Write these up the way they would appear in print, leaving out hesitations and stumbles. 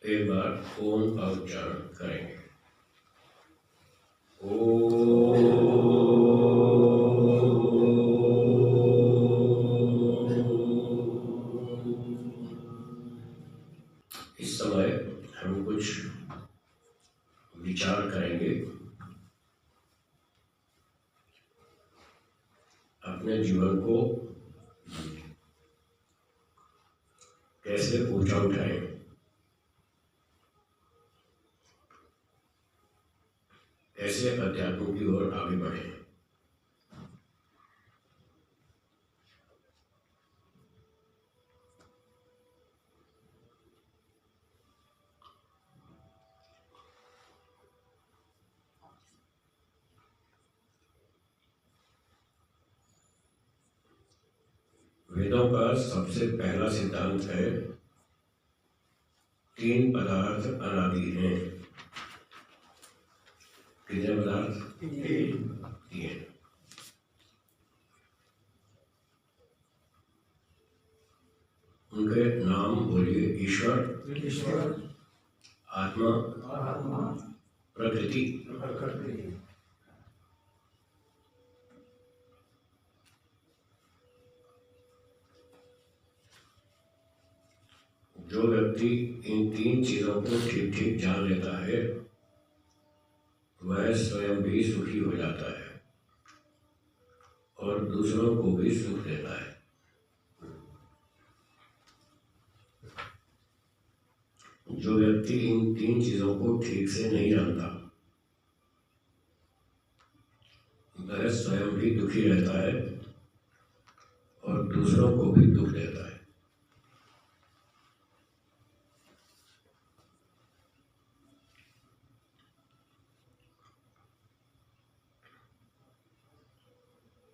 एक बार ओम का उच्चारण करेंगे। ओ इस समय हम कुछ विचार करेंगे अपने जीवन को कैसे ऊंचा उठाएं, कैसे अध्यात्म की ओर आगे बढ़े। वेदों का सबसे पहला सिद्धांत है तीन पदार्थ अनादि हैं। कितने पदार्थ? तीन। उनके नाम बोलिए। ईश्वर, आत्मा, प्रकृति। जो व्यक्ति इन तीन चीजों को ठीक ठीक जान लेता है वह स्वयं भी सुखी हो जाता है और दूसरों को भी सुख देता है। जो व्यक्ति इन तीन चीजों को ठीक से नहीं जानता वह स्वयं भी दुखी रहता है और दूसरों को भी दुख देता है।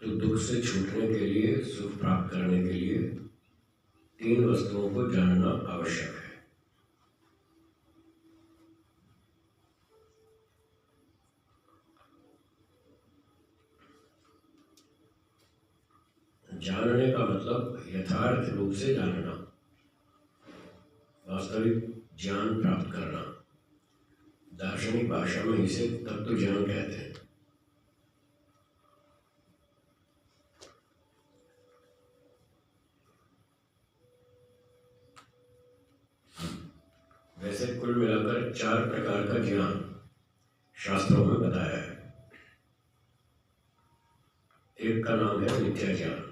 तो दुख से छूटने के लिए, सुख प्राप्त करने के लिए तीन वस्तुओं को जानना आवश्यक है। जानने का मतलब यथार्थ रूप से जानना, वास्तविक ज्ञान प्राप्त करना। दार्शनिक भाषा में इसे तत्व ज्ञान कहते हैं। वैसे कुल मिलाकर चार प्रकार का ज्ञान शास्त्रों में बताया है। एक का नाम है मिथ्या ज्ञान।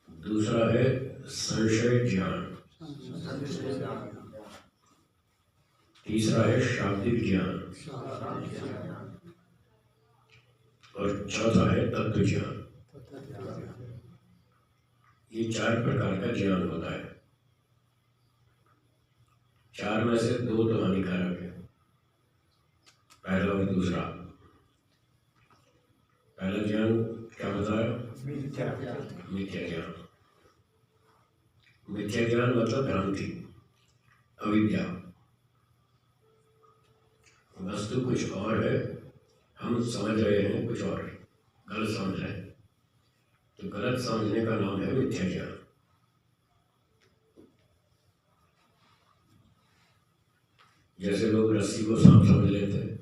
दूसरा है संशय ज्ञान। तीसरा है शाब्दिक ज्ञान और चौथा है तत्व ज्ञान। ये चार प्रकार का ज्ञान होता है। चार में से दो तो हानिकारक है, पहला और दूसरा। पहला ज्ञान क्या बताया? मिथ्या ज्ञान। मिथ्या ज्ञान मतलब भ्रांति, अविद्या। वस्तु कुछ और है, हम समझ रहे हैं कुछ और, गलत समझ रहे हैं। तो गलत समझने का नाम है मिथ्या ज्ञान। जैसे लोग रस्सी को सांप समझ लेते हैं,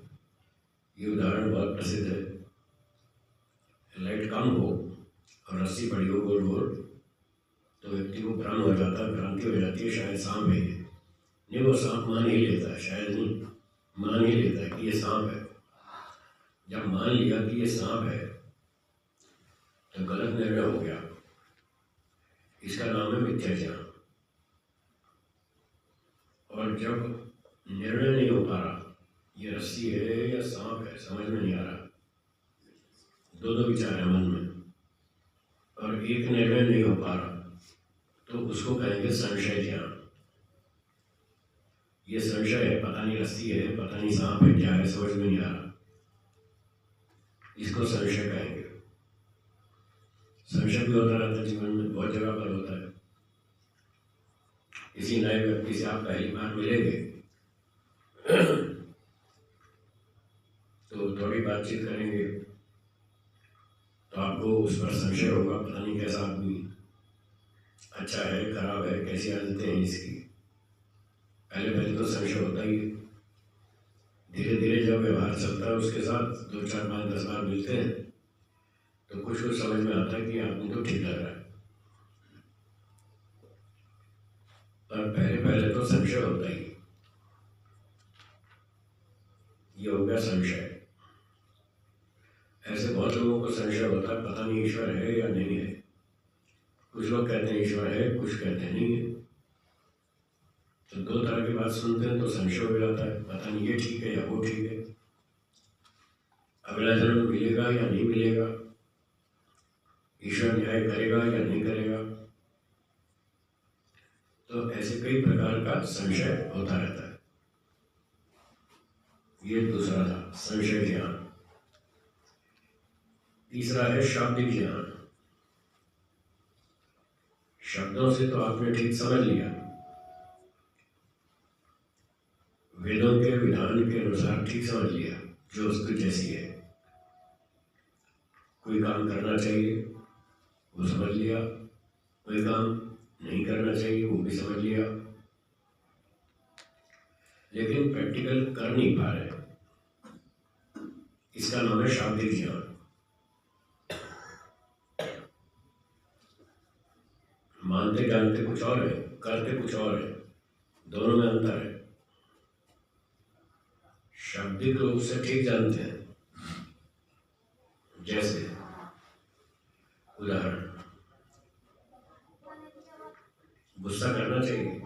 ये उदाहरण बहुत प्रसिद्ध है। लाइट कम हो और रस्सी पड़ी हो गोल गोल तो व्यक्ति को भ्रम हो जाता है, भ्रांति हो जाती है, शायद सांप है। नहीं, वो सांप मान ही लेता है, शायद नहीं, मान ही लेता है कि ये सांप है। जब मान लिया कि ये सांप है तो गलत निर्णय हो गया। इसका नाम है मिथ्या ज्ञान। और जब निर्णय नहीं हो पा रहा ये रस्सी है या सांप है, समझ में नहीं आ रहा, दो विचार है मन में और एक निर्णय नहीं हो पा रहा, तो उसको कहेंगे संशय ज्ञान। ये संशय है, पता नहीं रस्सी है, पता नहीं सांप है, क्या है, समझ में नहीं आ रहा, इसको संशय कहेंगे। संशय भी होता रहता है जीवन में, बहुत जगह पर होता है। किसी नए व्यक्ति से आप पहली बार मिलेंगे तो थोड़ी बातचीत करेंगे तो आपको उस पर संशय होगा, पता नहीं कैसा आदमी, अच्छा है खराब है, कैसी आदतें हैं इसकी, पहले पहले तो संशय होता ही है। धीरे धीरे जब व्यवहार चलता है उसके साथ 2, 4, 5, 10 बार मिलते हैं तो कुछ कुछ समझ में आता है कि आदमी तो ठीक लग रहा है, पर पहले पहले तो संशय होता ही। ये हो गया संशय। ऐसे बहुत लोगों को संशय होता है, पता नहीं ईश्वर है या नहीं है। कुछ लोग कहते हैं ईश्वर है, कुछ कहते हैं नहीं है। तो 2 तरह की बात सुनते हैं तो संशय हो जाता है, पता नहीं ये ठीक है या वो ठीक है, अगला जन्म मिलेगा या नहीं मिलेगा, ईश्वर न्याय करेगा या नहीं करेगा। तो ऐसे कई प्रकार का संशय होता रहता है। ये दूसरा था संशय ज्ञान। तीसरा है शाब्दिक ज्ञान। शब्दों से तो आपने ठीक समझ लिया, वेदों के विधान के अनुसार ठीक समझ लिया, जो वस्तु जैसी है। कोई काम करना चाहिए वो समझ लिया, कोई काम नहीं करना चाहिए वो भी समझ लिया, लेकिन प्रैक्टिकल कर नहीं पा रहे। इसका नाम है शाब्दिक ज्ञान। मानते जानते कुछ और है, करते कुछ और है, दोनों में अंतर है। शाब्दिक रूप से ठीक जानते हैं, जैसे उदाहरण, गुस्सा करना चाहिए,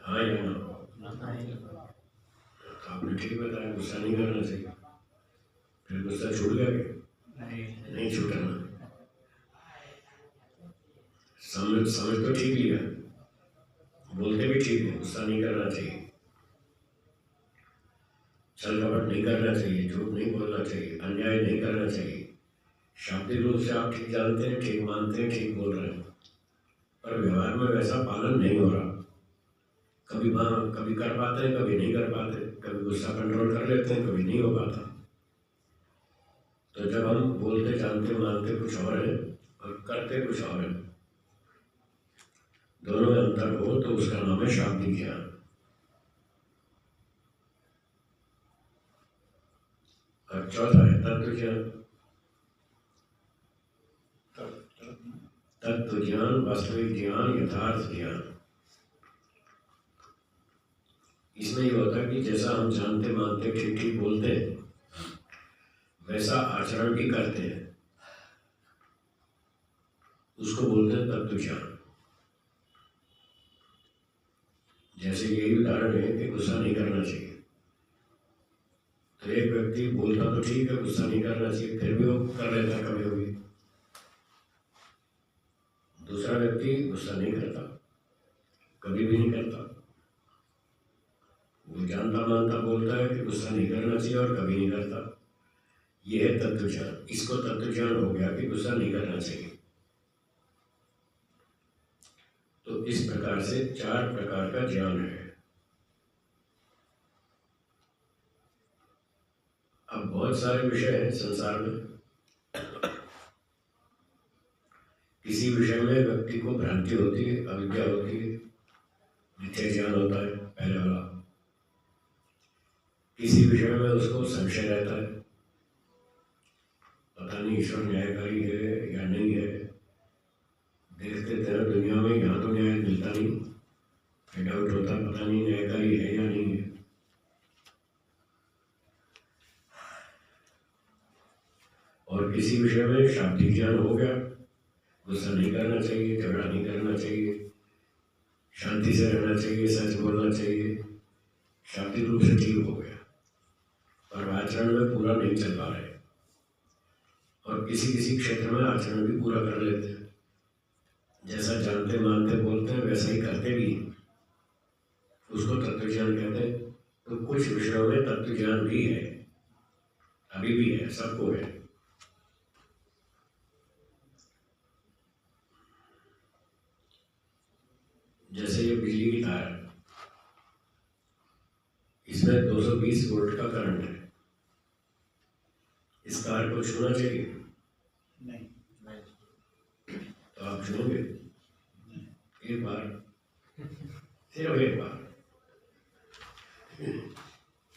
हाँ या ना? तो आपने ठीक बताया गुस्सा नहीं करना चाहिए, फिर गुस्सा छूट गया क्या? नहीं छूटा ना। समझ तो ठीक लिया, बोलते भी ठीक है, गुस्सा नहीं करना चाहिए, छल कपट नहीं करना चाहिए, झूठ नहीं बोलना चाहिए, अन्याय नहीं करना चाहिए। शाब्दिक रूप से आप ठीक जानते हैं, ठीक मानते हैं, ठीक बोल रहे हैं, पर व्यवहार में वैसा पालन नहीं हो रहा। कभी कर पाते हैं, कभी नहीं कर पाते, कभी गुस्सा कंट्रोल कर लेते हैं, कभी नहीं हो पाता। तो जब हम बोलते जानते मानते कुछ और है और करते कुछ और है, दोनों में अंतर हो तो उसका नाम है शाब्दिक ज्ञान। और चौथा है तत्व ज्ञान। तत्व ज्ञान, वास्तविक ज्ञान, यथार्थ ज्ञान। इसमें यह होता है कि जैसा हम जानते मानते ठीक ठीक बोलते हैं, वैसा आचरण भी करते हैं, उसको बोलते हैं तत्व ज्ञान। जैसे यही उदाहरण है कि गुस्सा नहीं करना चाहिए, तो एक व्यक्ति बोलता तो ठीक है गुस्सा नहीं करना चाहिए, फिर भी वो कर लेता है कभी कभी। दूसरा व्यक्ति गुस्सा नहीं करता, कभी भी नहीं करता, वो जानता मानता बोलता है कि गुस्सा नहीं करना चाहिए और कभी नहीं करता। यह है तत्व ज्ञान। इसको तत्व ज्ञान हो गया कि गुस्सा नहीं करना चाहिए। तो इस प्रकार से 4 प्रकार का ज्ञान है। अब बहुत सारे विषय हैं संसार में, किसी विषय में व्यक्ति को भ्रांति होती है, अविद्या होती है, मिथ्या ज्ञान होता है पहले वाला। किसी विषय में उसको संशय रहता है, पता नहीं ईश्वर न्यायकारी है या नहीं है। देखते तरह दुनिया में यहाँ तो न्याय मिलता नहीं, फिर डाउट होता पता नहीं न्यायकारी है या नहीं है। और किसी विषय में शाब्दिक ज्ञान हो गया, गुस्सा नहीं करना चाहिए, झगड़ा नहीं करना चाहिए, शांति से रहना चाहिए, सच बोलना चाहिए, शाब्दिक रूप से ठीक हो गया, पर आचरण में पूरा नहीं चल पा रहे। और किसी किसी क्षेत्र में आचरण भी पूरा कर लेते हैं, जैसा जानते मानते बोलते हैं वैसा ही करते भी, उसको तत्व ज्ञान कहते हैं। तो कुछ विषयों में तत्व ज्ञान भी है, अभी भी है, सबको है। जैसे ये बिजली की तार, इसमें 220 वोल्ट का करंट है, इस तार को छूना चाहिए? नहीं। तो आप छूओगे? एक बार, सिर्फ एक बार,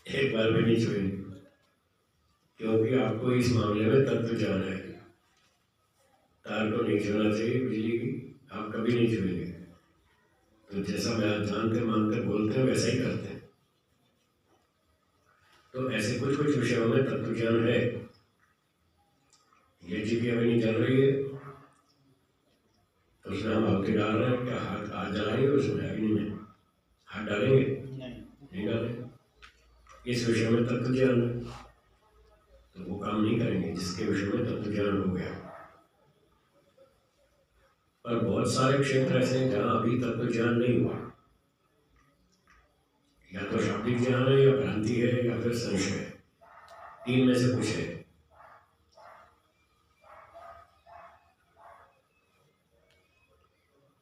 एक बार भी नहीं छुएंगे, क्योंकि आपको इस मामले में तत्व ज्ञान है। तार को नहीं छूना चाहिए, बिजली की आप कभी नहीं छुएंगे। तो जैसा मैं जानते मानते बोलते हैं वैसा ही करते हैं। तो ऐसे कुछ कुछ विषयों में तत्व ज्ञान है। ये जी की अग्नि जल रही है तो उसमें हम आहुति डाल रहे हैं, क्या हाथ जलाएंगे उसमें अग्नि में? हाथ डालेंगे? नहीं डालेंगे। इस विषय में तत्व ज्ञान है तो वो काम नहीं करेंगे जिसके विषय में तत्व ज्ञान हो गया। पर बहुत सारे क्षेत्र ऐसे हैं जहाँ अभी तत्व ज्ञान नहीं हुआ। या तो शाब्दिक ज्ञान है, या भ्रांति है, या फिर संशय है। तीन में से कुछ है।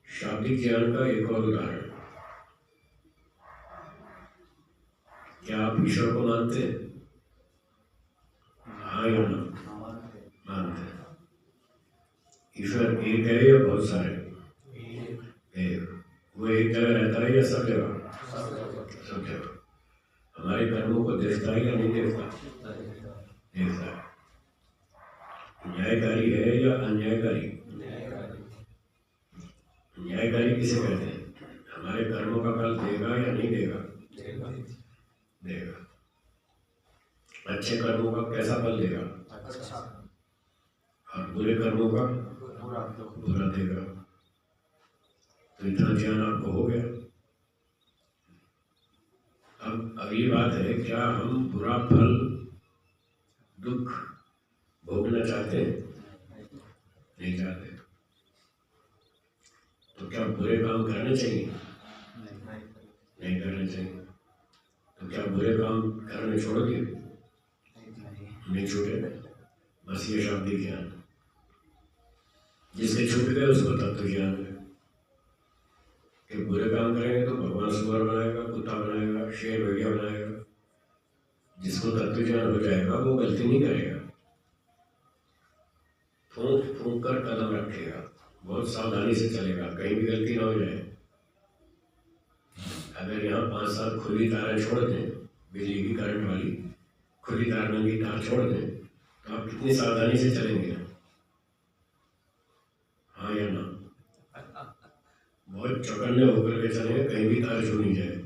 शाब्दिक ज्ञान का एक और उदाहरण, क्या आप ईश्वर को मानते हैं? हाँ या ना? मानते हैं। ईश्वर एक है या बहुत सारे? एक। वो एक जगह रहता है या सब जगह? सब जगह। हमारे कर्मों को देखता है या नहीं देखता? देखता है। न्यायकारी है या अन्यायकारी? न्यायकारी किसे कहते हैं? हमारे कर्मों का फल देगा या नहीं देगा? देगा। अच्छे कर्मों का कैसा फल देगा? और बुरे कर्मों का बुरा देगा। तो इतना ज्ञान आपको हो गया। अब अगली बात है, क्या हम बुरा फल दुख भोगना चाहते हैं? नहीं चाहते। तो क्या बुरे काम करने चाहिए? नहीं करने चाहिए। तो क्या बुरे काम करने छोड़ोगे? नहीं छोड़े। बस ये शाब्दिक ज्ञान। जिसके छूट गए उसको तत्व ज्ञान है कि बुरे काम करेंगे तो भगवान सुअर बनाएगा, कुत्ता बनाएगा, शेर भेड़िया बनाएगा। जिसको तत्व ज्ञान हो जाएगा वो गलती नहीं करेगा, फूंक फूंक कर कदम रखेगा, बहुत सावधानी से चलेगा, कहीं भी गलती ना हो जाए। अगर यहाँ 5-7 खुली तारें छोड़ दें, बिजली की करंट वाली खुली तार की तार छोड़ दें, तो आप कितनी सावधानी से चलेंगे? हाँ या ना? बहुत चौकन्ने होकर के चलेंगे, कहीं भी तार छू नहीं जाए।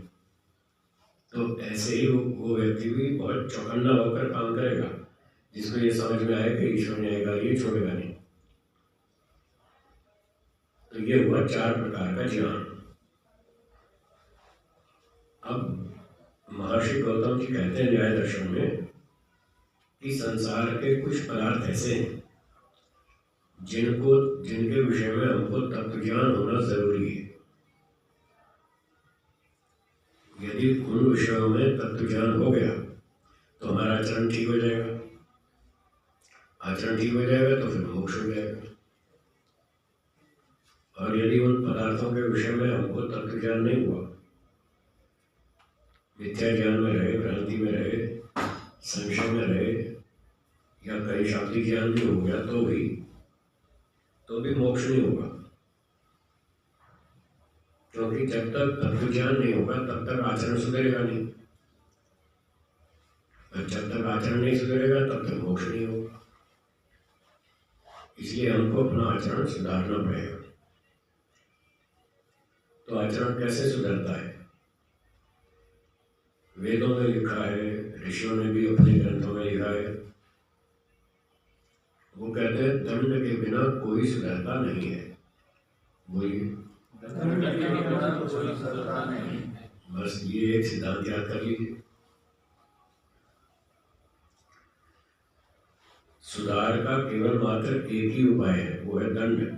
तो ऐसे ही वो व्यक्ति भी बहुत चौकन्ना होकर काम करेगा, जिसको ये समझ में आए कि ईश्वर न्यायकारी है, छोड़ेगा नहीं। तो ये हुआ 4 प्रकार का ज्ञान। अब महर्षि गौतम जी कहते हैं न्याय दर्शन में कि संसार के कुछ पदार्थ ऐसे हैं जिनके विषय में हमको तत्व ज्ञान होना जरूरी है। यदि उन विषयों में तत्व ज्ञान हो गया तो हमारा आचरण ठीक हो जाएगा। आचरण ठीक हो जाएगा तो फिर मोक्ष हो जाएगा। और यदि उन पदार्थों के विषय में हमको तत्व ज्ञान नहीं हुआ, मिथ्या ज्ञान में रहे, भ्रांति में रहे, संशय में रहे, या कहीं शाब्दिक ज्ञान भी हो गया तो भी मोक्ष नहीं होगा। क्योंकि जब तक तत्व ज्ञान नहीं होगा तब तक आचरण सुधरेगा नहीं, और जब तक आचरण नहीं सुधरेगा तब तक मोक्ष नहीं होगा। इसलिए हमको अपना आचरण सुधारना पड़ेगा। तो आचरण कैसे सुधरता है? वेदों में लिखा है, ऋषियों ने भी अपने ग्रंथों में लिखा है। वो कहते हैं दंड के बिना कोई सुधरता नहीं है। बोलिए। दंड के बिना कोई सुधरता नहीं। बस ये एक सिद्धांत याद कर लीजिए। सुधार का केवल मात्र एक ही उपाय है, वो है दंड।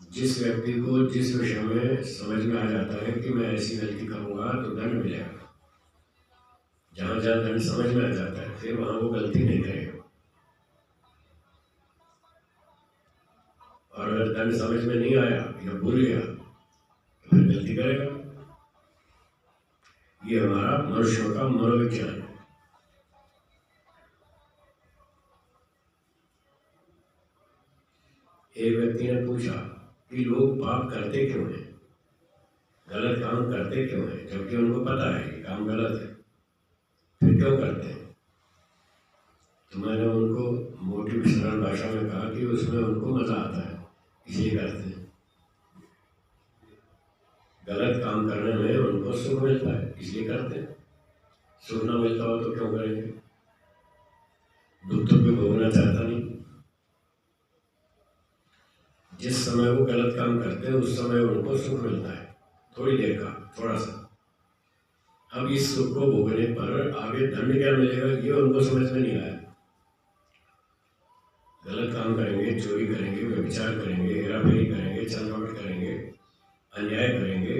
जिस व्यक्ति को जिस विषय में समझ में आ जाता है कि मैं ऐसी गलती करूंगा तो दंड मिलेगा, जहां जहां दंड समझ में आ जाता है फिर वहां वो गलती नहीं करेगा। और अगर दंड समझ में नहीं आया या भूल गया तो फिर गलती करेगा। ये हमारा मनुष्यों का मनोविज्ञान है। एक व्यक्ति ने ने पूछा कि लोग पाप करते क्यों हैं, गलत काम करते क्यों हैं, जबकि उनको पता है कि काम गलत है, फिर क्यों करते हैं? तो मैंने उनको मोटी सरल भाषा में कहा कि उसमें उनको मजा आता है, इसलिए करते हैं। गलत काम करने में उनको सुख मिलता है, इसलिए करते हैं। सुख ना मिलता हो तो क्यों करेंगे? दुख तो कोई भोगना चाहता नहीं। जिस समय वो गलत काम करते हैं उस समय उनको सुख मिलता है, थोड़ी देर का, थोड़ा सा। अब इस सुख को भोगने पर आगे दंड क्या मिलेगा ये उनको समझ में नहीं आया। गलत काम करेंगे, चोरी करेंगे, व्यभिचार करेंगे, हेराफेरी करेंगे, चंद्रवट करेंगे, अन्याय करेंगे,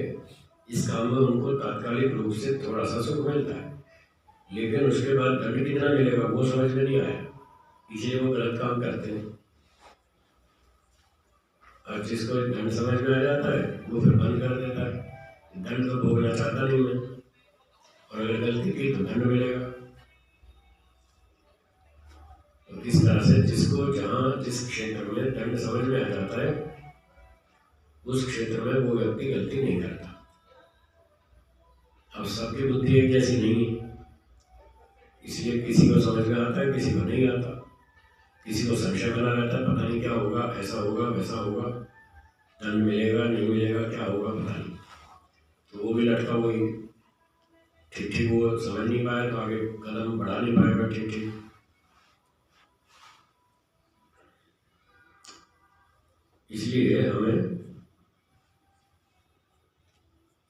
इस काम में उनको तात्कालिक रूप से थोड़ा सा सुख मिलता है, लेकिन उसके बाद दंड कितना मिलेगा वो समझ में नहीं आया, इसलिए वो गलत काम करते हैं। और जिसको दंड समझ में आ जाता है वो फिर बंद कर देता है, दंड तो भोगना चाहता नहीं मैं, और अगर गलती की तो दंड मिलेगा। तो इस तरह से जिसको जहाँ जिस क्षेत्र में दंड समझ में आ जाता है उस क्षेत्र में वो व्यक्ति गलती नहीं करता। अब सबकी बुद्धि एक जैसी नहीं है, इसलिए किसी को समझ में आता है, किसी को नहीं आता, किसी को संशय बना रहता है, पता नहीं क्या होगा, ऐसा होगा वैसा होगा, दंड मिलेगा नहीं मिलेगा, क्या होगा पता नहीं। तो वो भी लटका वही, ठीक ठीक वो समझ नहीं पाया तो आगे कदम बढ़ा नहीं पाएगा ठीक ठीक। इसलिए हमें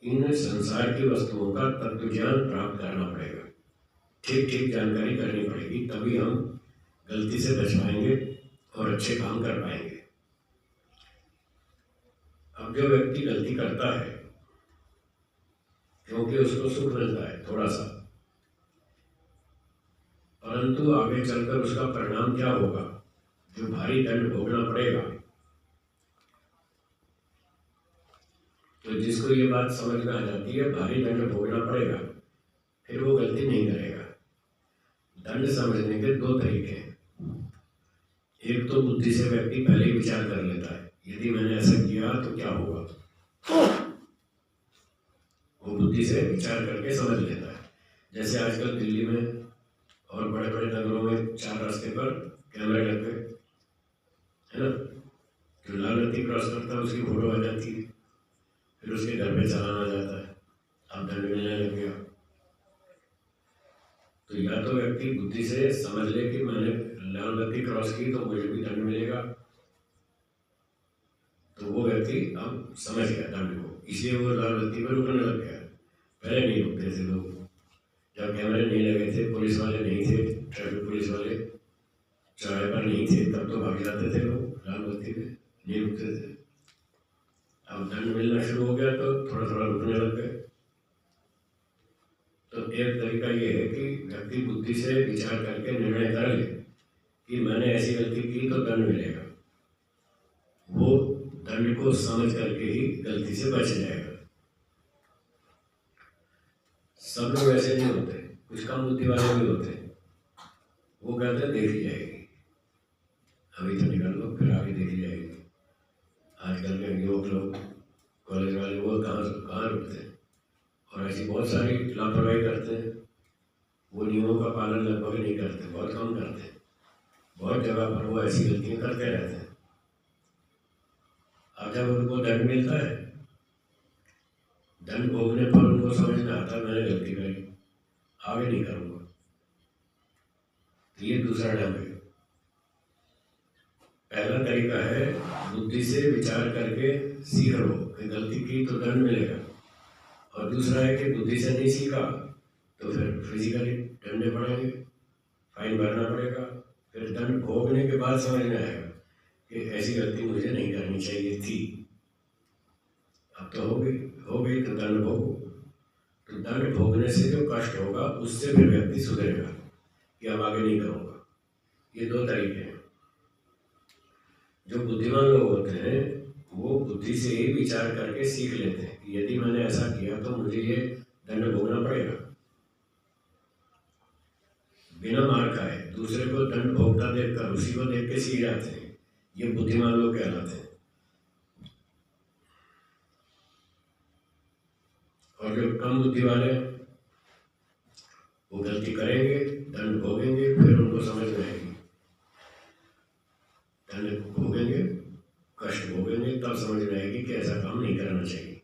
इन संसार की वस्तुओं का तत्व ज्ञान प्राप्त करना पड़ेगा, ठीक ठीक जानकारी करनी पड़ेगी, तभी हम गलती से बच पाएंगे और अच्छे काम कर पाएंगे। अब जो व्यक्ति गलती करता है क्योंकि उसको सुख मिलता है थोड़ा सा, परंतु आगे चलकर उसका परिणाम क्या होगा, जो भारी दंड भोगना पड़ेगा। तो जिसको ये बात समझ में आ जाती है भारी दंड भोगना पड़ेगा, फिर वो गलती नहीं करेगा। दंड समझने के दो तरीके हैं। एक तो बुद्धि से व्यक्ति पहले ही विचार कर लेता है, यदि मैंने ऐसा किया तो क्या होगा, वो बुद्धि से विचार करके समझ लेता है। जैसे आजकल दिल्ली में और बड़े बड़े नगरों में 4 रास्ते पर कैमरे लग गए है ना, जो लाल बत्ती क्रॉस करता है उसकी फोटो आ जाती है, फिर उसके घर पे चालान आ जाता है, अब दंड मिलने लग गया। तो या तो व्यक्ति बुद्धि से समझ ले कि मैंने लाल बत्ती क्रॉस की तो मुझे भी दंड मिलेगा, तो वो व्यक्ति अब समझ गया दंड को, इसलिए वो लाल बत्ती पर रुकने लग गया। पहले नहीं रुकते थे लोग, जब कैमरे नहीं लगे थे, पुलिस वाले नहीं थे, ट्रैफिक पुलिस वाले चौराहे पर नहीं थे, तब तो भाग जाते थे लोग, लाल बत्ती पे नहीं रुकते थे। अब दंड मिलना शुरू हो गया तो थोड़ा थोड़ा रुकने लग गए। तो एक तरीका ये है कि व्यक्ति बुद्धि से विचार करके निर्णय कर ले कि मैंने ऐसी गलती की तो दंड मिलेगा, वो दंड को समझ करके ही गलती से बच जाएगा। सब लोग ऐसे नहीं होते, कुछ कम बुद्धि वाले भी होते हैं, वो कहते हैं देखी जाएगी, अभी तो निकल लो फिर आगे देखी जाएगी। आजकल के युवक लोग, कॉलेज वाले, वो कहाँ रुकते हैं और ऐसी बहुत सारी लापरवाही करते हैं। वो नियमों का पालन लगभग नहीं करते, बहुत कम करते हैं, बहुत जगह पर वो ऐसी गलतियाँ करते रहते हैं। अब जब उनको दंड मिलता है, दंड भोगने पर उनको समझ में आता है मैंने गलती करी, आगे नहीं करूँगा। तो ये दूसरा ढंग है। पहला तरीका है बुद्धि से विचार करके सीख लो कि गलती की तो दंड मिलेगा, और दूसरा है कि बुद्धि से नहीं सीखा तो फिर फिजिकली दंड पड़ेंगे, फाइन भरना पड़ेगा, फिर दंड भोगने के बाद समझ में आएगा कि ऐसी गलती मुझे नहीं करनी चाहिए थी, अब तो हो गई तो दंड भोगो। तो दंड भोगने से जो कष्ट होगा उससे फिर व्यक्ति सुधरेगा कि अब आगे नहीं करूँगा। ये दो तरीके हैं। जो बुद्धिमान लोग होते हैं वो बुद्धि से ही विचार करके सीख लेते हैं कि यदि मैंने ऐसा किया तो मुझे ये दंड भोगना पड़ेगा। बिना मार खाए दूसरे को दंड भोगता देखकर उसी को देख के सीख जाते हैं, ये बुद्धिमान लोग कहलाते हैं। और जो कम बुद्धि वाले वो गलती करेंगे, दंड भोगेंगे, फिर उनको समझ में आएगी। दंड भोगेंगे, कष्ट भोगेंगे, तब समझ में आएगी कि ऐसा काम नहीं करना चाहिए।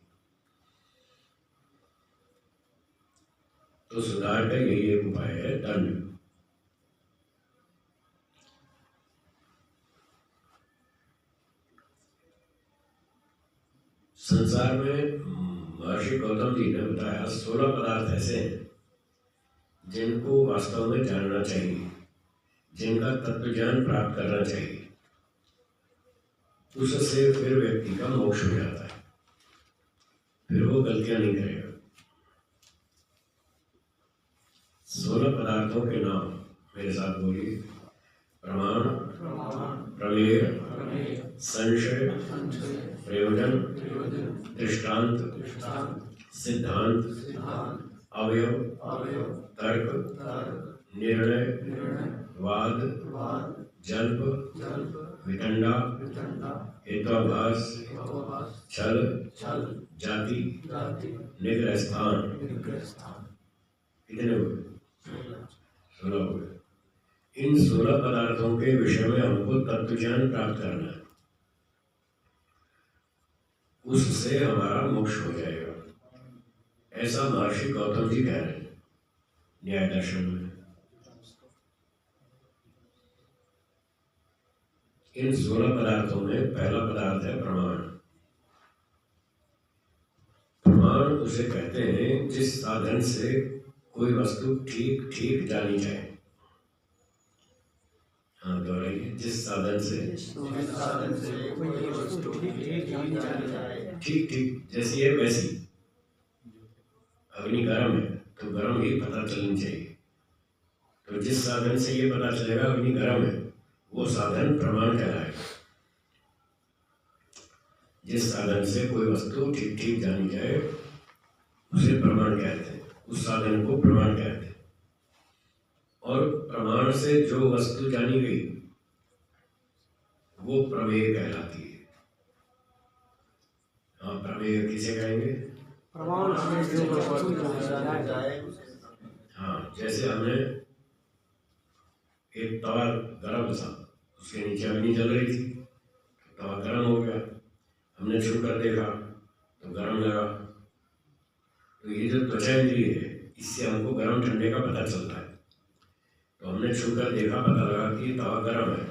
तो सुधार का यही एक उपाय है, दंड। संसार में महर्षि गौतम जी ने बताया 16 पदार्थ ऐसे हैं जिनको वास्तव में जानना चाहिए, जिनका तत्व ज्ञान प्राप्त करना चाहिए। उससे फिर व्यक्ति का मोक्ष हो जाता है, फिर वो गलतियां नहीं करेगा। 16 पदार्थों के नाम मेरे साथ बोलिए। प्रमाण, प्रमेय, संशय, प्रयोजन, दृष्टांत, सिद्धांत, अवयव, तर्क, निर्णय, वाद, जल्प, वितंडा, हेत्वाभास, छल, जाति, निग्रह स्थान। कितने हुए? 16 हुए। इन 16 पदार्थों के विषय में हमको तत्व ज्ञान प्राप्त करना है, उससे हमारा मोक्ष हो जाएगा। ऐसा महर्षि गौतम जी कह रहे हैं न्याय दर्शन में। इन 16 पदार्थों में पहला पदार्थ है प्रमाण। प्रमाण उसे कहते हैं जिस साधन से कोई वस्तु ठीक ठीक जानी जाए। हाँ, दोहराइए। जिस साधन से कोई वस्तु ठीक ठीक जैसी है वैसी। अग्नि गर्म है तो गर्म ही पता चलनी चाहिए। तो जिस साधन से ये पता चलेगा अग्नि गर्म है, वो साधन प्रमाण कहलाएगा। जिस साधन से कोई वस्तु ठीक ठीक जानी जाए उसे प्रमाण कहते हैं, उस साधन को प्रमाण कहते हैं। और प्रमाण से जो वस्तु जानी गई वो प्रमेय कहलाती है। हाँ, प्रमेय किसे कहेंगे? प्रमाण से जो वस्तु जानी जाए। हाँ, जैसे हमने एक तवा गर्म था, उसके नीचे अग्नि जल रही थी, तवा गर्म हो गया, हमने छूकर देखा तो गर्म लगा। तो ये जो त्वचा इंद्रिय है, इससे हमको गर्म ठंडे का पता चलता है। तो हमने छूकर देखा, पता लगा कि तवा गर्म है।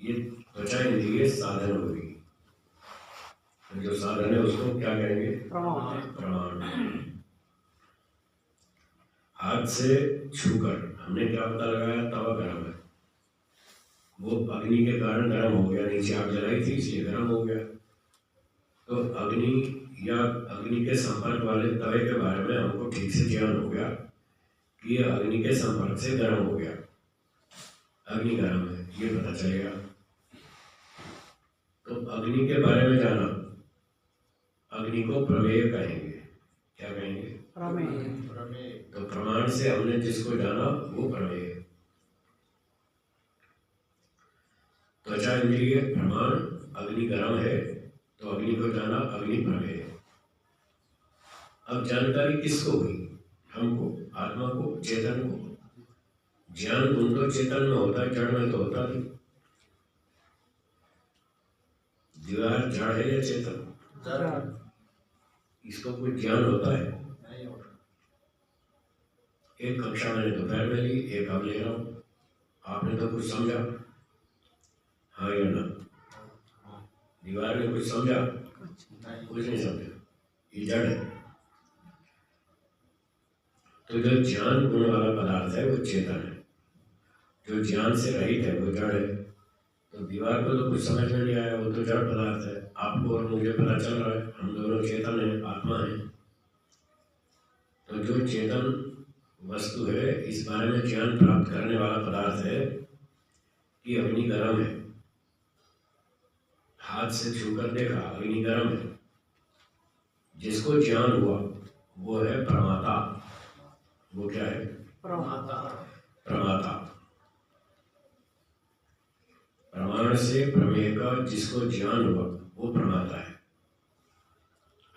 ये त्वचा इंद्रिय साधन होगी। तो जो साधन है उसको क्या कहेंगे? प्रमाण। हाथ से छूकर हमने क्या पता लगाया? तवा गर्म है। वो अग्नि के कारण गर्म हो गया, नीचे आग जलाई थी इसलिए गर्म हो गया। तो अग्नि या अग्नि के संपर्क वाले तवे के बारे में हमको ठीक से ज्ञान हो गया कि ये अग्नि के संपर्क से गर्म हो गया, अग्नि गर्म है, ये पता चलेगा। तो अग्नि के बारे में जाना, अग्नि को प्रमेय कहेंगे। क्या कहेंगे? प्रमेय। तो प्रमाण से हमने जिसको जाना वो प्रमेय। त्वचा इंद्रिय प्रमाण, अग्नि गर्म है तो अग्नि को जाना, अग्नि प्रमेय। अब जानकारी किसको हुई? हमको, आत्मा को, चेतन को। ज्ञान गुण तो चेतन में होता है, जड़ में तो होता नहीं। दीवार जड़ है या चेतन? इसको कोई ज्ञान होता है? एक कक्षा मैंने दोपहर में ली, एक अब ले रहा हूँ। आपने तो कुछ समझा? हाँ या ना? दीवार में कुछ समझा? कुछ नहीं समझा, ये जड़ है। तो जो ज्ञान गुण वाला पदार्थ है वो चेतन है, जो ज्ञान से रहित है वो जड़ है। तो दीवार को तो कुछ समझ में नहीं आया, वो तो जड़ पदार्थ है। आपको और मुझे पता चल रहा है हम दोनों चेतन है, आत्मा है। तो जो चेतन वस्तु है, इस बारे में ज्ञान प्राप्त करने वाला पदार्थ है कि अग्नि गर्म है। हाथ से छूकर देखा, अग्नि गर्म है। जिसको ज्ञान हुआ वो है प्रमाता। वो क्या है? प्रमाता। प्रमाता। प्रमाण से प्रमेय का जिसको ज्ञान हुआ वो प्रमाता है।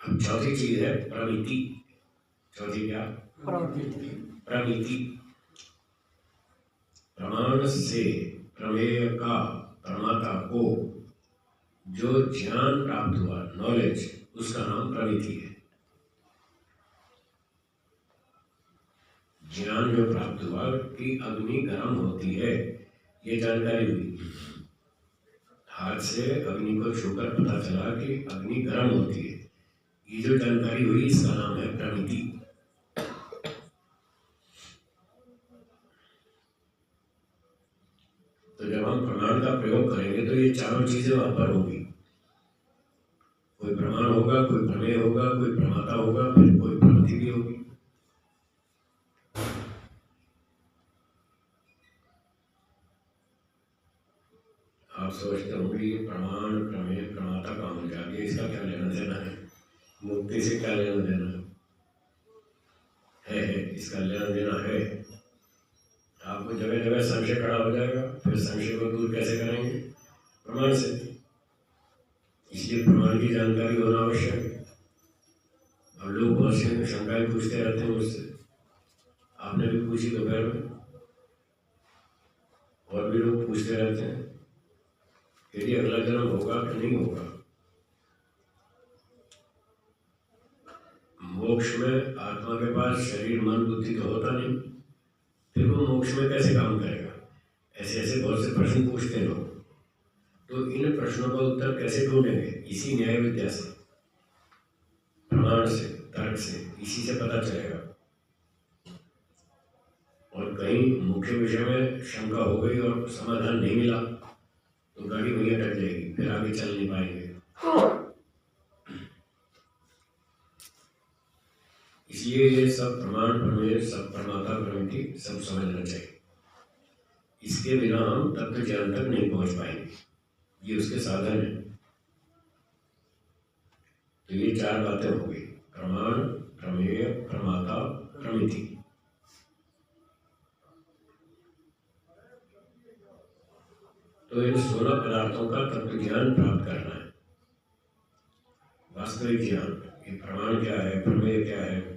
अब चौथी चीज है प्रमिति। चौथी क्या? प्रमिति। प्रमिति। प्रमाण से प्रमेय का, प्रमाता को जो ज्ञान प्राप्त हुआ, नॉलेज, उसका नाम प्रमिति है। ज्ञान जो प्राप्त हुआ कि अग्नि गर्म होती है, ये जानकारी हुई। हाथ से अग्नि को छूकर पता चला कि अग्नि गर्म होती है, ये जो जानकारी हुई, इसका नाम है प्रमिति। तो जब हम प्रमाण का प्रयोग करेंगे तो ये चारों चीजें वहां पर होंगी। कोई प्रमाण होगा, कोई प्रमेय होगा, कोई प्रमाता होगा, फिर कोई प्रमिति भी होगी। आप सोचते होंगे ये प्रमाण, प्रमेय, प्रमाता कहाँ हो जाएगी, इसका क्या लेना देना है, मुक्ति से क्या लेना देना है? इसका लेना देना है। आपको जगह जगह संशय खड़ा हो जाएगा, फिर संशय को दूर कैसे करेंगे? प्रमाण से। इसलिए प्रमाण की जानकारी होना आवश्यक है। अब लोग बहुत से शंकाएं पूछते रहते हैं मुझसे, आपने भी पूछी दोपहर में, और भी लोग पूछते रहते हैं कि अगला जन्म होगा कि नहीं होगा। मोक्ष में आत्मा के पास शरीर, मन, बुद्धि तो होता नहीं, फिर वो मोक्ष में कैसे काम करेगा? ऐसे ऐसे बहुत से प्रश्न पूछते हैं लोग। तो इन प्रश्नों का उत्तर कैसे ढूंढेंगे? इसी न्याय विद्या से, प्रमाण से, तर्क से, इसी से पता चलेगा। और कहीं मुख्य विषय में शंका हो गई और समाधान नहीं मिला तो गाड़ी वहीं अटक जाएगी, फिर आगे चल नहीं पाएंगे। इसलिए ये सब प्रमाण, प्रमेय, सब प्रमाता, प्रमिति सब समझना चाहिए। इसके बिना हम तत्व ज्ञान तक नहीं पहुंच पाएंगे, ये उसके साधन है। तो ये चार बातें हो गई, प्रमाण, प्रमेय, प्रमाता, प्रमिति। तो इन 16 पदार्थों का तत्व ज्ञान प्राप्त करना है, वास्तविक ज्ञान। ये प्रमाण क्या है, प्रमेय क्या है,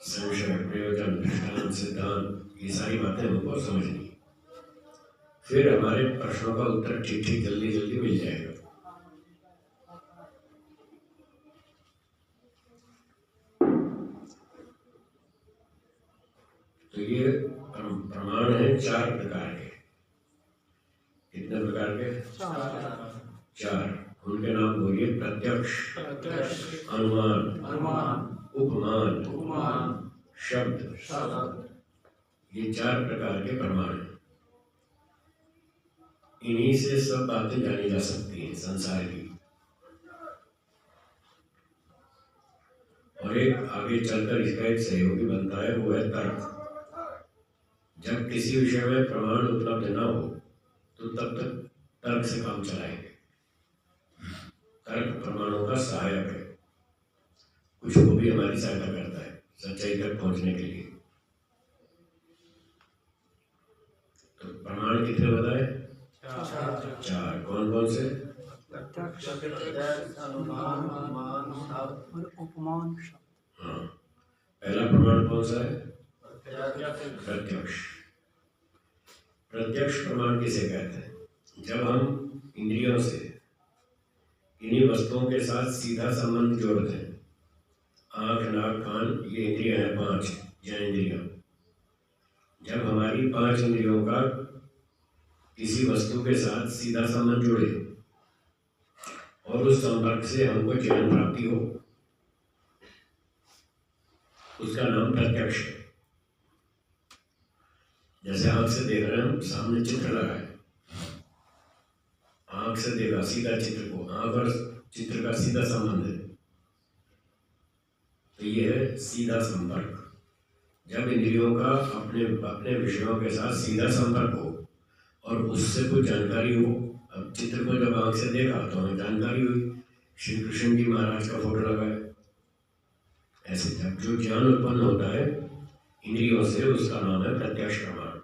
संशय, प्रयोजन, दृष्टांत, सिद्धांत, ये सारी बातें हमको समझनी। फिर हमारे प्रश्नों का उत्तर ठीक ठीक जल्दी जल्दी मिल जाएगा। तो ये प्रमाण है 4 प्रकार के। कितने प्रकार के? 4। उनके नाम बोलिए। प्रत्यक्ष, अनुमान, उपमान, शब्द। ये 4 प्रकार के प्रमाण हैं। इन्हीं से सब बातें जानी जा सकती हैं संसार की। और एक आगे चलकर इसका एक सहयोगी बनता है, वो है तर्क। जब किसी विषय में प्रमाण उपलब्ध ना हो तो तब तक तर्क से काम चलाएंगे। तर्क प्रमाणों का सहायक है, कुछ वो भी हमारी सहायता करता है सच्चाई तक पहुंचने के लिए। तो प्रमाण कितने बताए? 4। कौन कौन से? अनुमान, और उपमान। हाँ, पहला प्रमाण कौन सा है? प्रत्यक्ष। प्रत्यक्ष प्रमाण किसे कहते हैं? जब हम इंद्रियों से इन्हीं वस्तुओं के साथ सीधा संबंध जोड़ते हैं। आंख, नाक, कान, ये इंद्रियां हैं 5 ज्ञानेंद्रियां। जब हमारी 5 इंद्रियों का किसी वस्तु के साथ सीधा संबंध जुड़े और उस संपर्क से हमको ज्ञान प्राप्ति हो, उसका नाम प्रत्यक्ष है। जैसे आंख से देख रहे हैं, हम सामने चित्र लगा है, आंख से देखा सीधा चित्र को, आंख और चित्र का सीधा संबंध है, तो ये है सीधा संपर्क। जब इंद्रियों का अपने अपने विषयों के साथ सीधा संपर्क हो और उससे कुछ जानकारी हो। अब चित्र को जब आंख से देखा तो हमें जानकारी हुई, श्री कृष्ण जी महाराज का फोटो लगा है। ऐसे जब जो ज्ञान उत्पन्न होता है इंद्रियों से, उसका नाम है प्रत्यक्ष प्रमाण।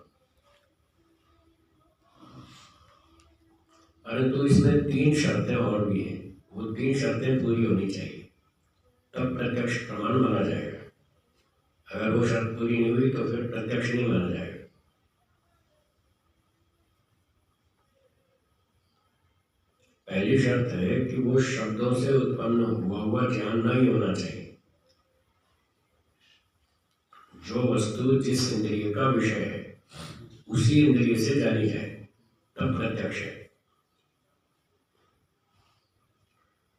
परंतु इसमें 3 शर्तें और भी हैं, वो 3 शर्तें पूरी होनी चाहिए, तब प्रत्यक्ष प्रमाण माना जाएगा। अगर वो शर्त पूरी नहीं हुई तो फिर प्रत्यक्ष नहीं माना जाएगा। पहली शर्त है कि वो शब्दों से उत्पन्न हुआ ज्ञान नहीं होना चाहिए। जो वस्तु जिस इंद्रिय का विषय है उसी इंद्रिय से जानी जाए तब प्रत्यक्ष है।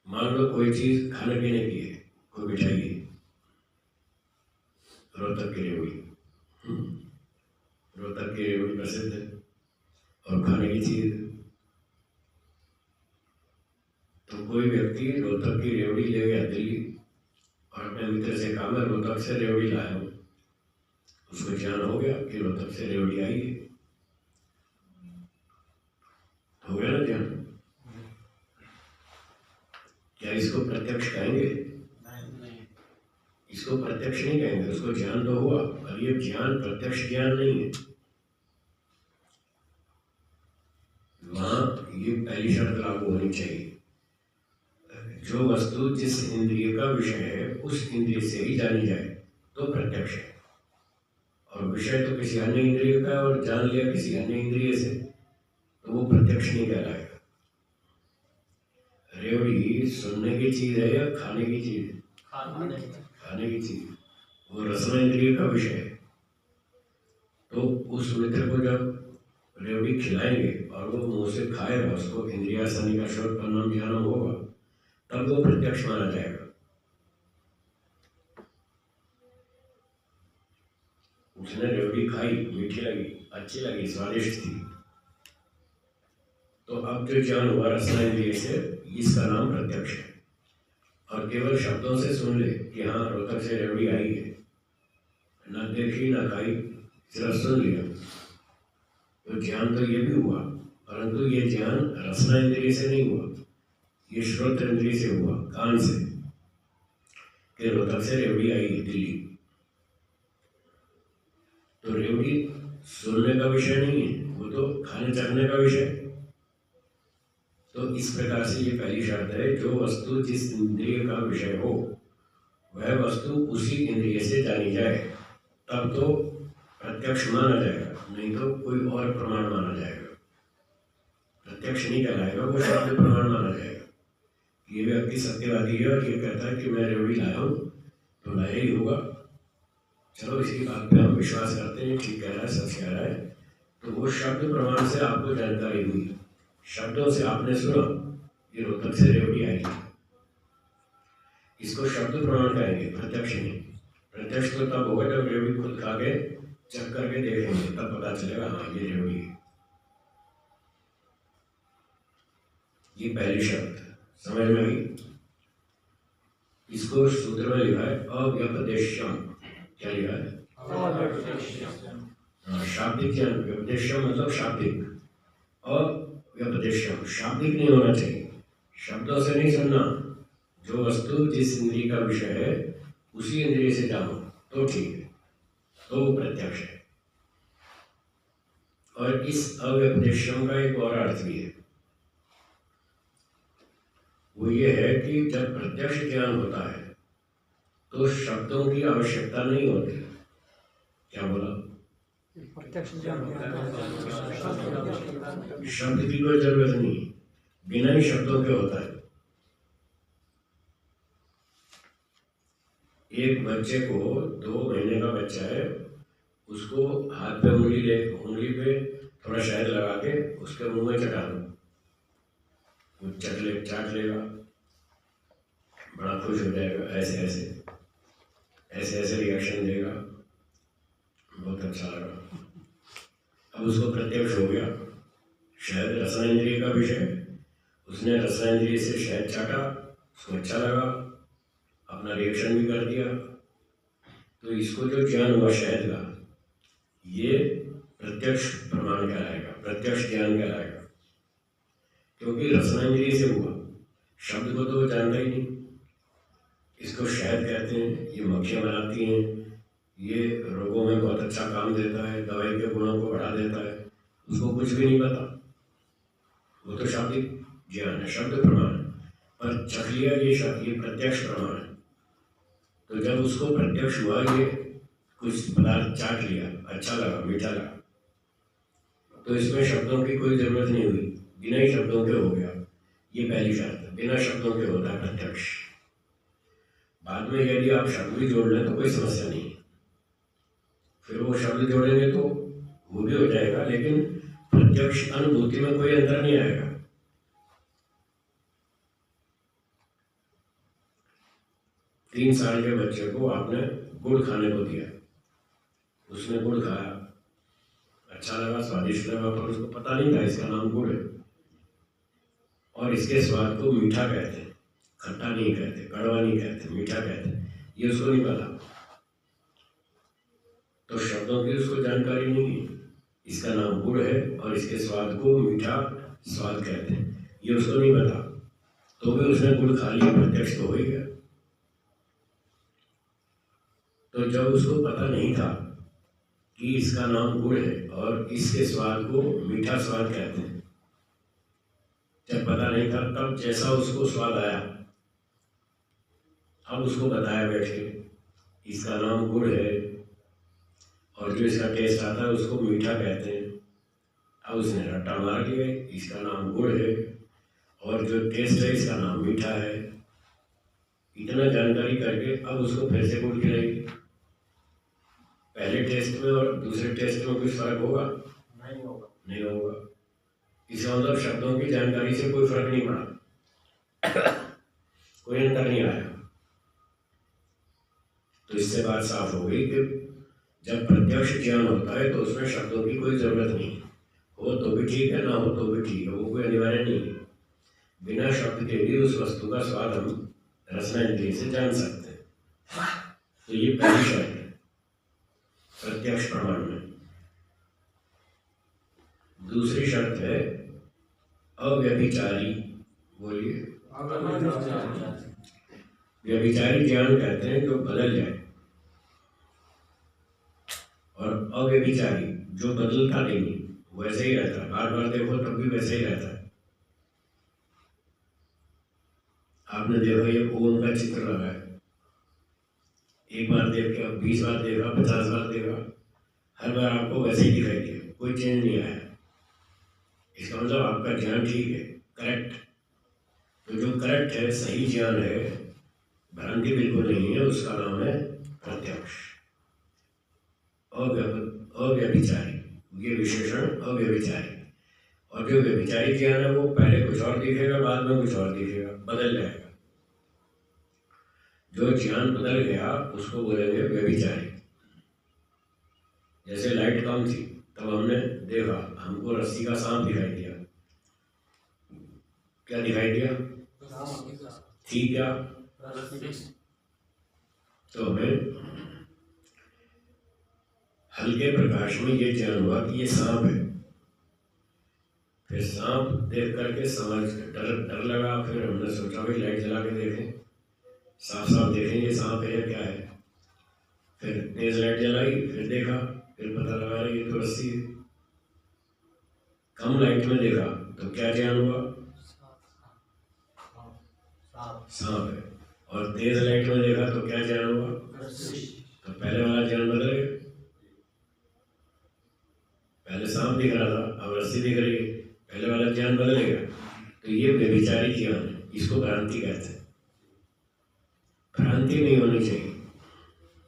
मान लो कोई चीज खाने पीने की है, कोई मिठाई है, रोहतक की रेवड़ी, रोहतक की रेवड़ी प्रसिद्ध है और खाने की चीज। तो कोई व्यक्ति रोहतक की रेवड़ी ले गया दिल्ली और अपने मित्र से कहा मैं रोहतक से रेवड़ी लाया हूँ। उसको ज्ञान हो गया कि रोहतक से रेवड़ी आई है, हो गया ना ज्ञान। क्या इसको प्रत्यक्ष कहेंगे? इसको प्रत्यक्ष नहीं कहेंगे, उसको ज्ञान तो हुआ, पर ये ज्ञान प्रत्यक्ष ज्ञान नहीं है। वहां ये पहली शर्त लागू होनी चाहिए। जो वस्तु जिस इंद्रिय का विषय है उस इंद्रिय से ही जानी जाए तो प्रत्यक्ष है। और विषय तो किसी अन्य इंद्रिय का और जान लिया किसी अन्य इंद्रिय से तो वो प्रत्यक्ष नहीं कहलाएगा। रेवड़ी सुनने की चीज है या खाने की चीज है? खाने की चीज। वो रसना इंद्रिय का विषय है। तो उस मित्र को जब रेवड़ी खिलाएंगे और वो मुंह से खाएगा, उसको इंद्रियासनि का श्रोत्रपन्नम ज्ञानम होगा, तब वो प्रत्यक्ष माना जाएगा। उसने रेवड़ी खाई, मीठी लगी, अच्छी लगी, स्वादिष्ट थी, तो अब जो ज्ञान हुआ रसना इंद्रिय से, इसका नाम प्रत्यक्ष है। और केवल शब्दों से सुन ले कि हाँ रोहतक से रेवड़ी आई है, न देखी न खाई, सिर्फ सुन लिया, तो ज्ञान तो ये भी हुआ, परंतु ये ज्ञान रसना इंद्रिय से नहीं हुआ, ये श्रोत्र इंद्रिय से हुआ, कान से, कि रोहतक से रेवड़ी आई है दिल्ली। तो रेवड़ी सुनने का विषय नहीं है, वो तो खाने चखने का विषय है। तो इस प्रकार से ये पहली शर्त है, जो वस्तु जिस इंद्रिय का विषय हो वह वस्तु उसी इंद्रिय से जानी जाए, तब तो प्रत्यक्ष माना जाएगा, नहीं तो कोई और प्रमाण माना जाएगा। प्रत्यक्ष नहीं कहलाएगा, वो शब्द प्रमाण माना जाएगा। ये व्यक्ति सत्यवादी है और ये कहता है कि मैं रेवड़ी लाया हूँ, तो लाया ही होगा, चलो इसकी बात पे हम विश्वास करते हैं, ठीक कह रहा है, सच कह रहा है। तो वो शब्द प्रमाण से आपको जानकारी हुई, शब्दों से आपने सुना ये रोहतक से रेवड़ी आई, इसको शब्द प्रमाण कहेंगे, प्रत्यक्ष नहीं। प्रत्यक्ष तो तब होगा जब रेवड़ी खुद खा के चख करके देखेंगे, तब पता चलेगा हाँ ये रेवड़ी है। ये पहली शर्त समझ में आई। इसको सूत्र में लिखा है अव्यपदेश्यम। क्या लिखा है? शाब्दिक ज्ञान। व्यपदेश्यम मतलब शाब्दिक, अव्यपदेश्यम शाब्दिक नहीं होना चाहिए, शब्दों से नहीं सुनना। जो वस्तु जिस इंद्रिय का विषय है उसी इंद्रिय से जानो तो ठीक है, तो वो प्रत्यक्ष है। और इस अव्यपदेश्यम का एक और अर्थ भी है, वो ये है कि जब प्रत्यक्ष ज्ञान होता है तो शब्दों की आवश्यकता नहीं होती। क्या बोला? प्रत्यक्ष ज्ञान शब्द की कोई जरूरत नहीं, बिना ही शब्दों के होता है। एक बच्चे को 2 महीने का बच्चा है, उसको हाथ पे उंगली पे थोड़ा शहद लगा के उसके मुंह में चटा दो, वो चाट लेगा, बड़ा खुश हो जाएगा, ऐसे ऐसे रिएक्शन देगा, बहुत अच्छा लगा। अब उसको प्रत्यक्ष हो गया, शहद रसना इंद्रिय का विषय, उसने रसना इंद्रिय से शहद चाटा, उसको अच्छा लगा, अपना रिएक्शन भी कर दिया। तो इसको जो ज्ञान हुआ शहद का, ये प्रत्यक्ष प्रमाण कहलाएगा, प्रत्यक्ष ज्ञान कहलाएगा, क्योंकि रसना इंद्रिय से हुआ, शब्द को तो वो जानता ही नहीं। इसको शहद कहते हैं, ये मक्खियाँ बनाती हैं, ये रोगों में बहुत अच्छा काम देता है, दवाई के गुणों को बढ़ा देता है, उसको कुछ भी नहीं पता, वो तो शाब्दिक ज्ञान है, शब्द प्रमाण है। पर चख लिया ये प्रत्यक्ष प्रमाण है, तो जब उसको प्रत्यक्ष हुआ ये कुछ पदार्थ चाट लिया, अच्छा लगा, मीठा लगा, तो इसमें शब्दों की कोई जरूरत नहीं हुई, बिना ही शब्दों के हो गया। ये पहली शर्त है, बिना शब्दों के होता है प्रत्यक्ष। बाद में यदि आप शब्द भी जोड़ लें तो कोई समस्या नहीं, फिर वो शब्द जोड़ेंगे तो वो भी हो जाएगा, लेकिन प्रत्यक्ष अनुभूति में कोई अंतर नहीं आएगा। तीन साल के बच्चे को आपने गुड़ खाने को दिया, उसने गुड़ खाया, अच्छा लगा, स्वादिष्ट लगा, पर उसको पता नहीं था इसका नाम गुड़ है और इसके स्वाद को मीठा कहते हैं, खट्टा नहीं कहते, कड़वा नहीं कहते, मीठा कहते हैं, ये उसको नहीं पता। तो शब्दों की उसको जानकारी नहीं है, इसका नाम गुड़ है और इसके स्वाद को मीठा स्वाद कहते हैं, ये उसको नहीं पता। तो भी उसने गुड़ खा लिया, प्रत्यक्ष तो हो ही गया। तो जब उसको पता नहीं था कि इसका नाम गुड़ है और इसके स्वाद को मीठा स्वाद कहते हैं, जब पता नहीं था तब जैसा उसको स्वाद आया, अब उसको बताया बैठ के इसका नाम गुड़ है और जो इसका टेस्ट आता है उसको मीठा कहते हैं। अब उसने रट्टा मार लिया, इसका नाम गुड़ है और जो टेस्ट है इसका नाम मीठा है। इतना जानकारी करके अब उसको फिर से गुड़ खिलाएगी, पहले टेस्ट में और दूसरे टेस्ट में कुछ फर्क होगा? नहीं होगा, नहीं होगा। इसका मतलब शब्दों की जानकारी से कोई फर्क नहीं पड़ा, कोई अंतर नहीं आया। तो इससे बात साफ हो गई कि जब प्रत्यक्ष ज्ञान होता है तो उसमें शब्दों की कोई जरूरत नहीं, हो तो भी ठीक है, ना हो तो भी ठीक है, वो कोई अनिवार्य नहीं है। बिना शब्द के भी उस वस्तु का स्वाद हम रसना इंद्रिय से जान सकते हैं। तो ये पहली शर्त है प्रत्यक्ष प्रमाण में। दूसरी शर्त है अव्यभिचारी। बोलिए। व्यभिचारी ज्ञान कहते हैं जो बदल जाए, और अव्यभिचारी जो बदलता नहीं, वैसे ही रहता है, बार बार देखो तब भी वैसे ही रहता है। आपने देखा ये ओम का चित्र लगा है, एक बार देख के 20 बार देखा, 50 बार देखा, हर बार आपको वैसे ही दिखाई दिया, कोई चेंज नहीं आया। इसका मतलब आपका ज्ञान ठीक है, करेक्ट। तो जो करेक्ट है, सही ज्ञान है, भ्रांति बिल्कुल नहीं है, उसका नाम है प्रत्यक्ष। अव्यभिचारी, ये विशेषण अव्यभिचारी। और जो व्यभिचारी ज्ञान है वो पहले कुछ और दिखेगा, बाद में कुछ और दिखेगा, बदल जाएगा। जो ज्ञान बदल गया उसको बोलेंगे व्यभिचारी। जैसे लाइट कम थी तब हमने देखा, हमको रस्सी का सांप दिखाई दिया। क्या दिखाई दिया? थी क्या? तो हमें हल्के प्रकाश में ये ज्ञान हुआ कि ये सांप है। फिर सांप देख करके समझ डर लगा, फिर हमने सोचा भाई लाइट जला के देखें, साफ साफ देखें ये सांप है या क्या है। फिर तेज लाइट जलाई, फिर देखा, फिर पता लगा ये तो रस्सी है। कम लाइट में देखा तो क्या ज्ञान हुआ? सांप है। और तेज लाइट में देखा तो क्या ज्ञान हुआ? तो पहले वाला ज्ञान बदल गया, पहले सांप दिख रहा था, अब रस्सी दिख रही है, पहले वाला ज्ञान बदल गया। तो ये व्यभिचारी ज्ञान है, इसको भ्रांति कहते हैं। भ्रांति नहीं होनी चाहिए,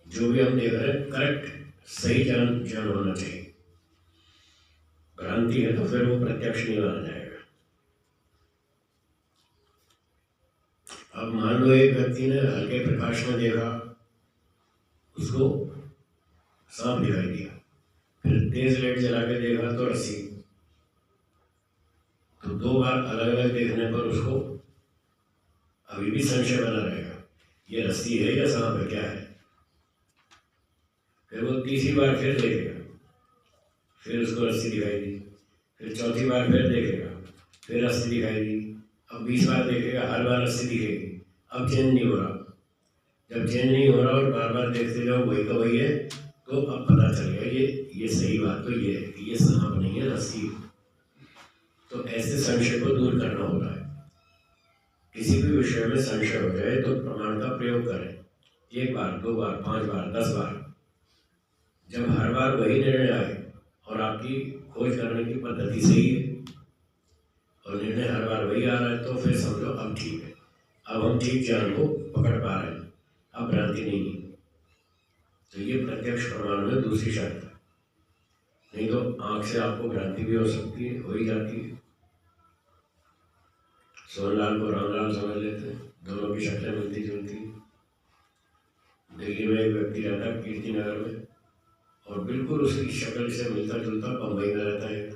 जो भी हम देख रहे हैं करेक्ट सही ज्ञान होना चाहिए। भ्रांति है तो फिर वो प्रत्यक्ष नहीं माना जाएगा। अब मान लो एक व्यक्ति ने हल्के प्रकाश में देखा, उसको सांप दिखाई दिया, फिर तेज लाइट जला के देखा तो रस्सी। तो दो बार अलग अलग देखने पर उसको अभी भी संशय बना रहेगा, ये रस्सी है या सांप है, क्या है। फिर वो तीसरी बार फिर देखेगा, फिर उसको रस्सी दिखाई दी, फिर चौथी बार फिर देखेगा, फिर रस्सी दिखाई दी, अब 20 बार देखेगा, हर बार रस्सी दिखेगी। अब चेंज नहीं हो रहा। जब चेंज नहीं हो रहा और बार बार देखते जाओ वही का वही है, तो अब पता चल गया ये सही बात तो ये है कि ये सांप नहीं है, रस्सी है। तो ऐसे संशय को दूर करना होता है। किसी भी विषय में संशय हो जाए तो प्रमाण का प्रयोग करें, 1 बार, 2 बार, 5 बार, 10 बार, जब हर बार वही निर्णय आए और आपकी खोज करने की पद्धति सही है और निर्णय हर बार वही आ रहा है, तो फिर समझो अब ठीक है, अब हम ठीक ज्ञान को पकड़ पा रहे हैं, अब भ्रांति नहीं है। तो ये प्रत्यक्ष प्रमाण में दूसरी शर्त है। नहीं तो आंख से आपको भ्रांति भी हो सकती है, हो ही जाती है। सोनलाल को रामलाल समझ लेते हैं, दोनों की शक्लें मिलती जुलती। दिल्ली में एक व्यक्ति रहता है कीर्ति नगर में, और बिल्कुल उसकी शक्ल से मिलता जुलता बम्बई में रहता है।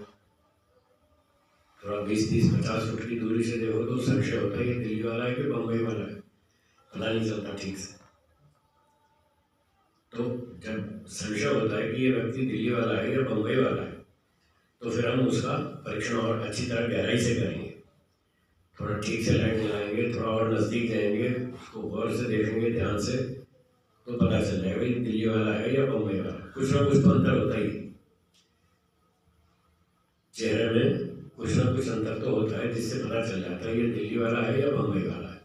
थोड़ा 20-30-50 फुट की दूरी से देखो तो संशय होता है ये दिल्ली वाला है कि बम्बई वाला है, पता नहीं चलता ठीक से। तो जब संशय होता है कि ये व्यक्ति दिल्ली वाला है या बम्बई वाला है, तो फिर हम उसका परीक्षण और अच्छी तरह गहराई से करेंगे, थोड़ा ठीक से लाइट जलाएंगे, थोड़ा और नज़दीक जाएंगे, उसको गौर से देखेंगे, ध्यान से, तो पता चल जाएगा ये दिल्ली वाला है या बम्बई वाला है। कुछ ना कुछ तो अंतर होता ही, चेहरे में कुछ ना कुछ अंतर तो होता है जिससे पता चल जाता है ये दिल्ली वाला है या बम्बई वाला है।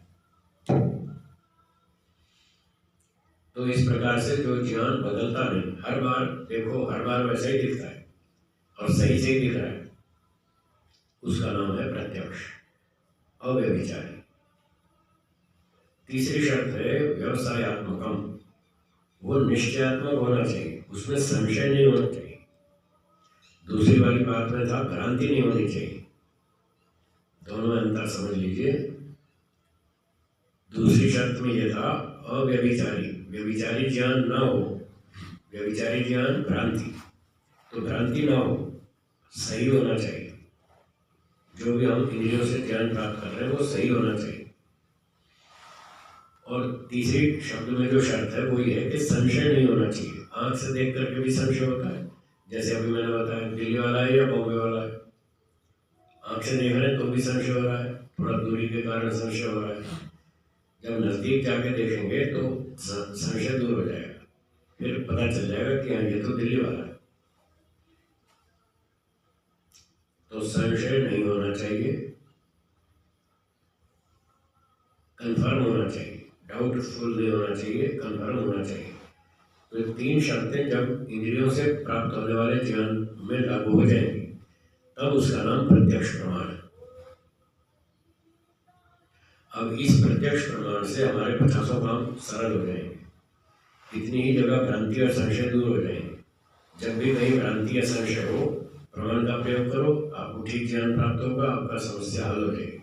तो इस प्रकार से जो ज्ञान बदलता नहीं, हर बार देखो हर बार वैसा ही दिखता है और सही से ही दिख रहा है, उसका नाम है प्रत्यक्ष, अव्यभिचारी। तीसरी शर्त है व्यवसायत्मकम, वो निश्चयात्मक होना चाहिए, उसमें संशय नहीं होना चाहिए। दूसरी वाली बात में था भ्रांति नहीं होनी चाहिए, दोनों में अंतर समझ लीजिए। दूसरी शर्त में यह था अव्यभिचारी, व्यभिचारी ज्ञान ना हो, व्यभिचारी ज्ञान भ्रांति, तो भ्रांति ना हो, सही होना चाहिए। जो भी हम इंद्रियों से ज्ञान प्राप्त कर रहे हैं वो सही होना चाहिए। और तीसरी शब्द में जो शर्त है वो ये है कि संशय नहीं होना चाहिए। आंख से देख करके भी संशय होता है, जैसे अभी मैंने बताया दिल्ली वाला है या बॉम्बे वाला है, आंख से देख रहे हैं तो भी संशय हो रहा है, थोड़ा दूरी के कारण संशय हो रहा है। जब नज़दीक जाके देखेंगे तो संशय दूर हो जाएगा, फिर पता चल जाएगा कि हाँ ये तो दिल्ली वाला है। तो संशय नहीं होना चाहिए, कंफर्म होना चाहिए, डाउटफुल नहीं होना चाहिए, कंफर्म होना चाहिए। तो ये 3 शर्तें जब इंद्रियों से प्राप्त होने वाले ज्ञान में लागू हो जाएंगी तब उसका नाम प्रत्यक्ष प्रमाण है। अब इस प्रत्यक्ष प्रमाण से हमारे 50 काम सरल हो जाएंगे, इतनी ही जगह भ्रांति और संशय दूर हो जाएंगे। जब भी कहीं भ्रांति या संशय हो, प्रमाण का प्रयोग करो, आपको ठीक ज्ञान प्राप्त होगा, आपका समस्या हल हो जाएगी।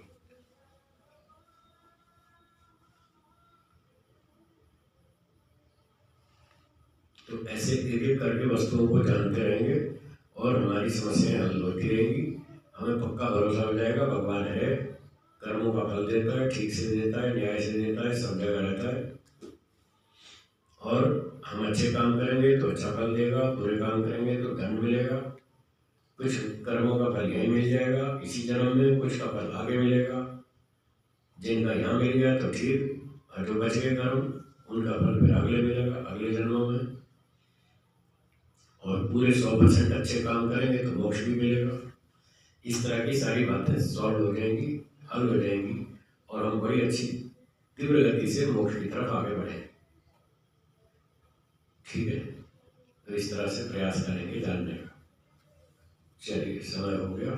तो ऐसे एक एक करके वस्तुओं को जानते रहेंगे और हमारी समस्याएं हल होती रहेंगी। हमें पक्का भरोसा हो जाएगा भगवान है, कर्मों का फल देता है, ठीक से देता है, न्याय से देता है, सब जगह रहता है। और हम अच्छे काम करेंगे तो अच्छा फल देगा, बुरे काम करेंगे तो दंड मिलेगा। कुछ कर्मों का फल यहीं मिल जाएगा इसी जन्म में, कुछ का फल आगे मिलेगा। जिनका यहाँ मिल गया तो ठीक, और जो बच गए कर्म उनका फल फिर अगले मिलेगा, अगले जन्मों में। और पूरे 100% अच्छे काम करेंगे तो मोक्ष भी मिलेगा। इस तरह की सारी बातें सॉल्व हो जाएंगी, हल हो जाएंगी, और हम बड़ी अच्छी तीव्र गति से मोक्ष की तरफ आगे बढ़ेंगे। ठीक है, तो इस तरह से प्रयास करेंगे जानने का। चलिए, समय हो गया।